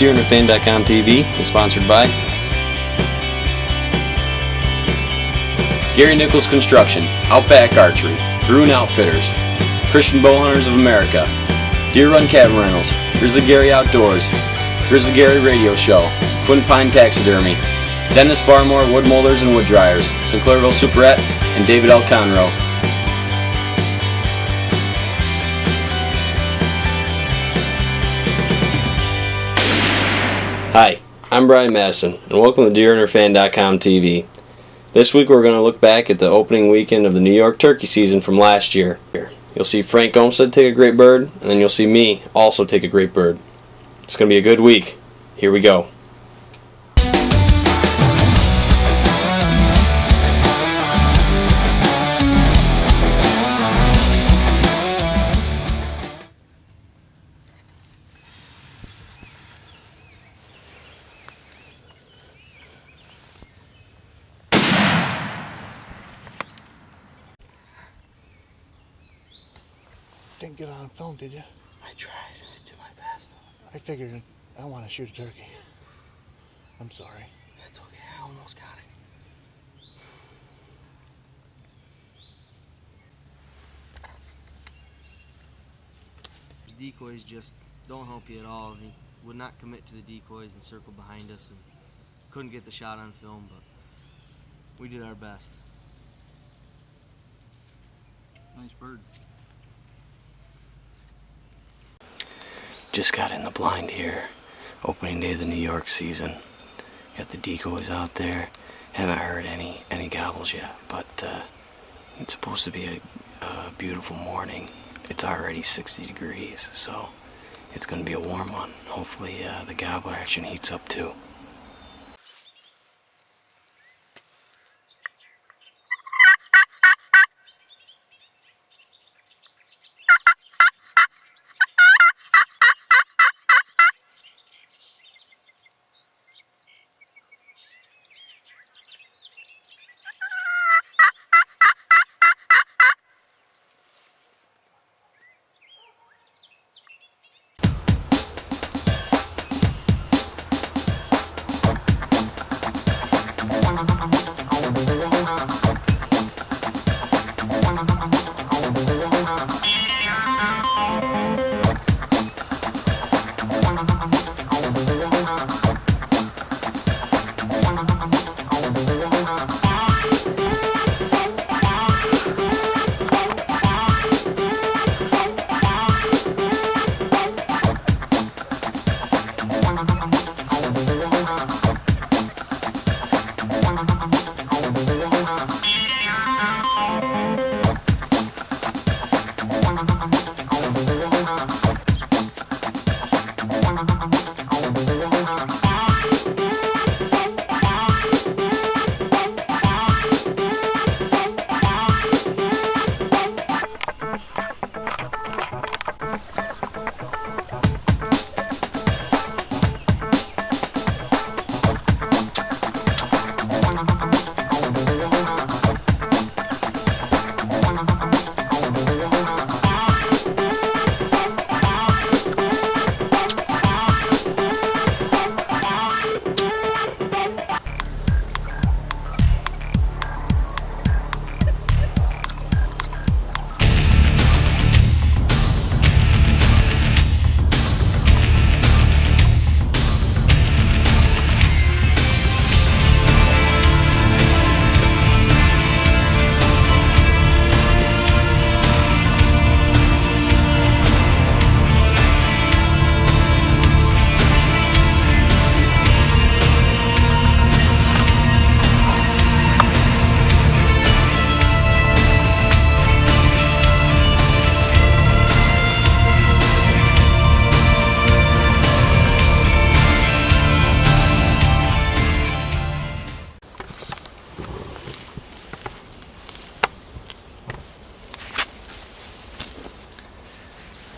DeerHunterFan.com TV is sponsored by Gary Nichols Construction, Outback Archery, Bruin Outfitters, Christian Bowhunters of America, Deer Run Cabin Rentals, Grizzly Gary Outdoors, Grizzly Gary Radio Show, Twin Pine Taxidermy, Dennis Barmore Wood Molders and Wood Dryers, Sinclairville Superette, and David L. Conroe. Hi, I'm Brian Madison, and welcome to DeerHunterFan.com TV. This week we're going to look back at the opening weekend of the New York turkey season from last year. You'll see Frank Olmstead take a great bird, and then you'll see me also take a great bird. It's going to be a good week. Here we go. Didn't get on film, did you? I tried. I did my best. I figured I want to shoot a turkey. I'm sorry. That's okay. I almost got it. These decoys just don't help you at all. He would not commit to the decoys and circle behind us, and couldn't get the shot on film, but we did our best. Nice bird. Just got in the blind here, opening day of the New York season. Got the decoys out there. Haven't heard any gobbles yet, but it's supposed to be a beautiful morning. It's already 60 degrees, so it's going to be a warm one. Hopefully the gobbler action heats up too.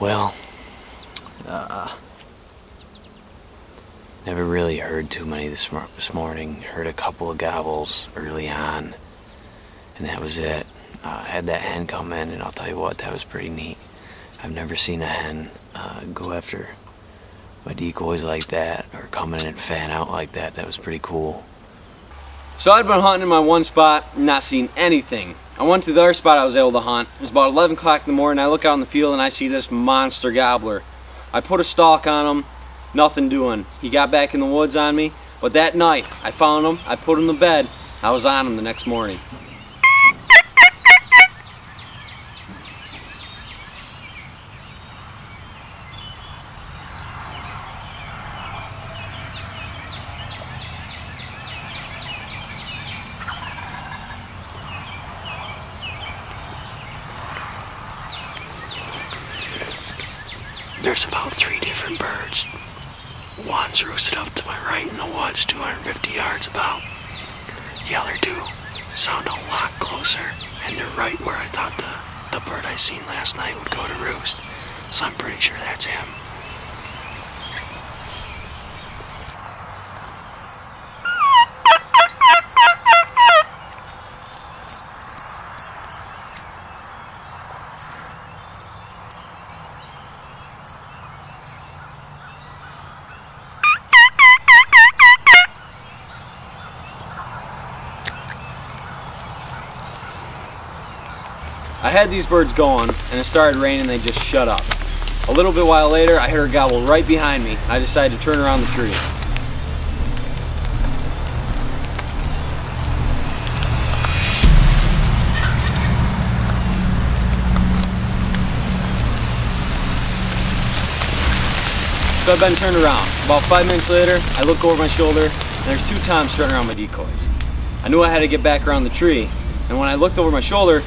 Well, never really heard too many this morning. Heard a couple of gobbles early on, and that was it. Had that hen come in, and I'll tell you what, that was pretty neat. I've never seen a hen go after my decoys like that, or come in and fan out like that. That was pretty cool. So I'd been hunting in my one spot, not seeing anything. I went to the other spot I was able to hunt. It was about 11 o'clock in the morning. I look out in the field and I see this monster gobbler. I put a stalk on him, nothing doing. He got back in the woods on me, but that night I found him, I put him to bed, I was on him the next morning. There's about 3 different birds. One's roosted up to my right in the woods, 250 yards about. The other 2 sound a lot closer, and they're right where I thought the bird I seen last night would go to roost. So I'm pretty sure that's him. I had these birds going and it started raining and they just shut up. A little bit while later I heard a gobble right behind me. I decided to turn around the tree. So I've been turned around. About 5 minutes later I look over my shoulder and there's 2 toms strutting around my decoys. I knew I had to get back around the tree, and when I looked over my shoulder,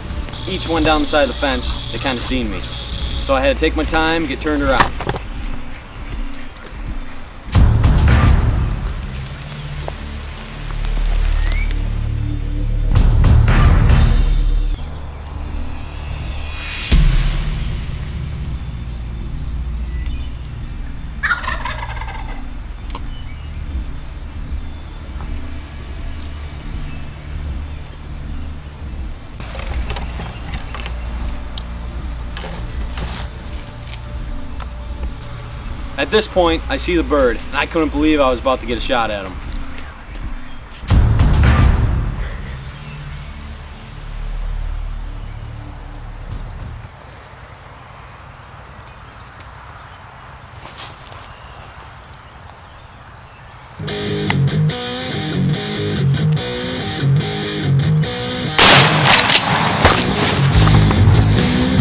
each one down the side of the fence, they kind of seen me. So I had to take my time, get turned around. At this point, I see the bird, and I couldn't believe I was about to get a shot at him.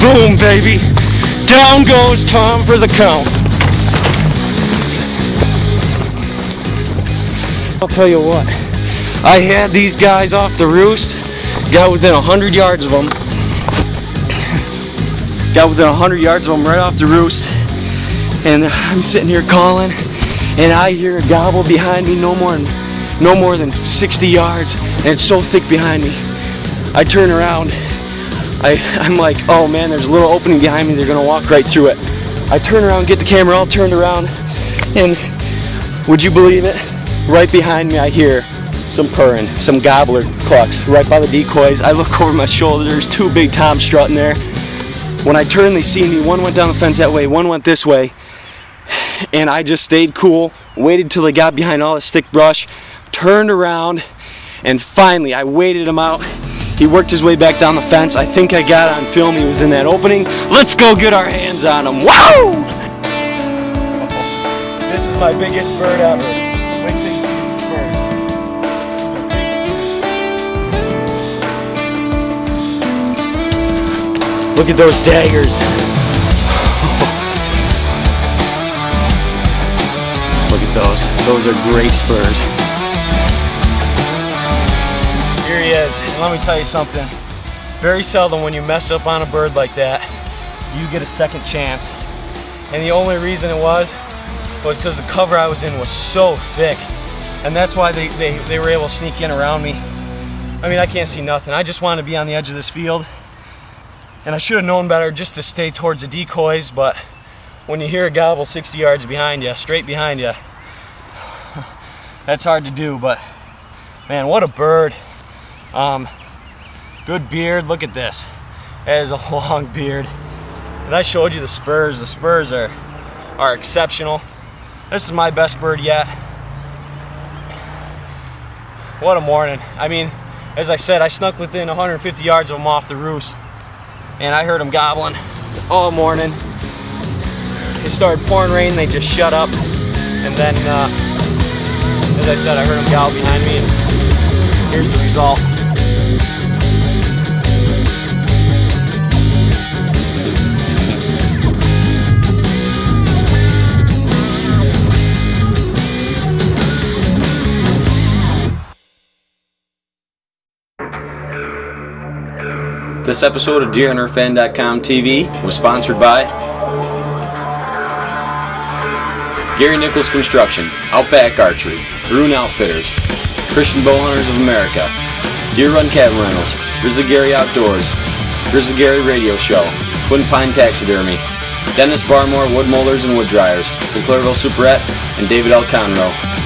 Boom, baby! Down goes Tom for the count. I'll tell you what, I had these guys off the roost, got within 100 yards of them. Got within 100 yards of them right off the roost, and I'm sitting here calling, and I hear a gobble behind me no more than 60 yards, and it's so thick behind me. I turn around, I'm like, oh man, there's a little opening behind me, they're gonna walk right through it. I turn around, get the camera all turned around, and would you believe it? Right behind me I hear some purring, some gobbler clucks right by the decoys. I look over my shoulder, there's 2 big toms strutting there. When I turn, they see me. One went down the fence that way, one went this way. And I just stayed cool, waited till they got behind all this thick brush, turned around, and finally I waited him out. He worked his way back down the fence. I think I got on film, he was in that opening. Let's go get our hands on him. Woo! This is my biggest bird ever. Wait till you see these spurs. Look at those daggers. Look at those. Those are great spurs. Here he is. And let me tell you something. Very seldom when you mess up on a bird like that, you get a second chance. And the only reason it was because the cover I was in was so thick, and that's why they were able to sneak in around me. I mean, I can't see nothing. I just wanted to be on the edge of this field, and I should have known better just to stay towards the decoys, but when you hear a gobble 60 yards behind you, straight behind you, that's hard to do. But man, what a bird. Good beard. Look at this. That is a long beard. And I showed you the spurs. The spurs are exceptional. This is my best bird yet. what a morning. I mean, as I said, I snuck within 150 yards of them off the roost, and I heard them gobbling all morning. It started pouring rain, they just shut up, and then, as I said, I heard them gobble behind me, and here's the result. This episode of DeerHunterFan.com TV was sponsored by Gary Nichols Construction, Outback Archery, Bruin Outfitters, Christian Bowhunters of America, Deer Run Cabin Rentals, Grizzly Gary Outdoors, Grizzly Gary Radio Show, Twin Pine Taxidermy, Dennis Barmore Wood Molders and Wood Dryers, Sinclairville Superette, and David L. Conroe.